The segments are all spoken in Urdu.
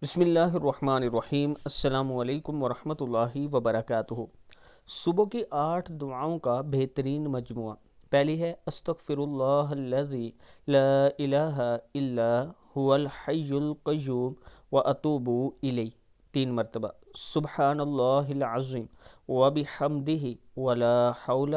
بسم اللہ الرحمن الرحیم۔ السلام علیکم ورحمۃ اللہ وبرکاتہ۔ صبح کی 8 دعاؤں کا بہترین مجموعہ۔ پہلی ہے استغفر اللہ الذی لا الہ الا هو الحی القیوم واتوب الیہ 3 مرتبہ۔ سبحان اللہ العظیم وبحمدہ ولا حول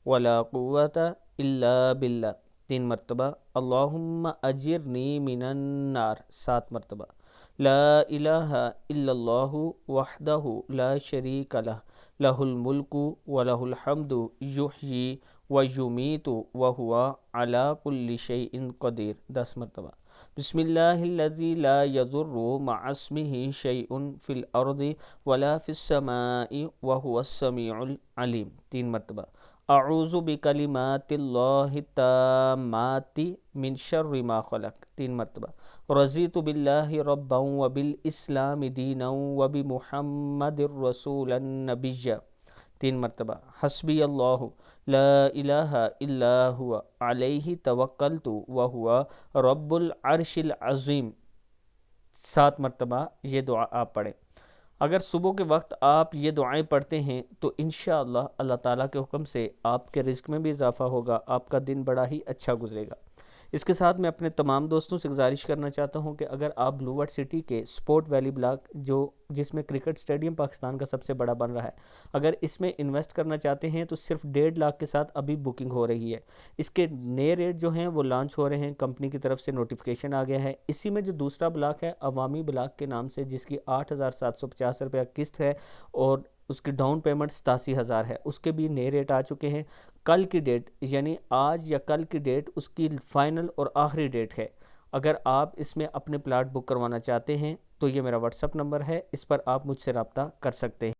ولا قوۃ الا باللہ 3 مرتبہ۔ اللہم اجرنی من النار 7 مرتبہ۔ لا الہ الا اللہ وحدہ لا شریک لہ لہ الملک ولہ الحمد یحیی ویمیت وہو علی کل شیء قدیر 10 مرتبہ۔ بسم اللہ الذی لا یضر مع اسمہ شیء فی الارض ولا فی السماء وہو السمیع العلیم 3 مرتبہ۔ اعوذ بکلمات اللہ التامات من شر ما خلق 3 مرتبہ۔ رضیت باللہ ربا وبالاسلام دینا وبمحمد رسولا نبیا 3 مرتبہ۔ حسبی اللہ لا الہ الا ہوا علیہ توکلت وہو رب العرش العظیم 7 مرتبہ یہ دعا آپ پڑھیں۔ اگر صبح کے وقت آپ یہ دعائیں پڑھتے ہیں تو انشاءاللہ اللہ تعالیٰ کے حکم سے آپ کے رزق میں بھی اضافہ ہوگا، آپ کا دن بڑا ہی اچھا گزرے گا۔ اس کے ساتھ میں اپنے تمام دوستوں سے گزارش کرنا چاہتا ہوں کہ اگر آپ بلو ورڈ سٹی کے سپورٹ ویلی بلاک جس میں کرکٹ سٹیڈیم پاکستان کا سب سے بڑا بن رہا ہے، اگر اس میں انویسٹ کرنا چاہتے ہیں تو صرف 1.5 لاکھ کے ساتھ ابھی بکنگ ہو رہی ہے۔ اس کے نئے ریٹ جو ہیں وہ لانچ ہو رہے ہیں، کمپنی کی طرف سے نوٹیفیکیشن آ گیا ہے۔ اسی میں جو دوسرا بلاک ہے عوامی بلاک کے نام سے، جس کی 8,750 روپیہ قسط ہے اور اس کی ڈاؤن پیمنٹ 87,000 ہے، اس کے بھی نئے ریٹ آ چکے ہیں۔ کل کی ڈیٹ یعنی آج یا کل کی ڈیٹ اس کی فائنل اور آخری ڈیٹ ہے۔ اگر آپ اس میں اپنے پلاٹ بک کروانا چاہتے ہیں تو یہ میرا واٹس اپ نمبر ہے، اس پر آپ مجھ سے رابطہ کر سکتے ہیں۔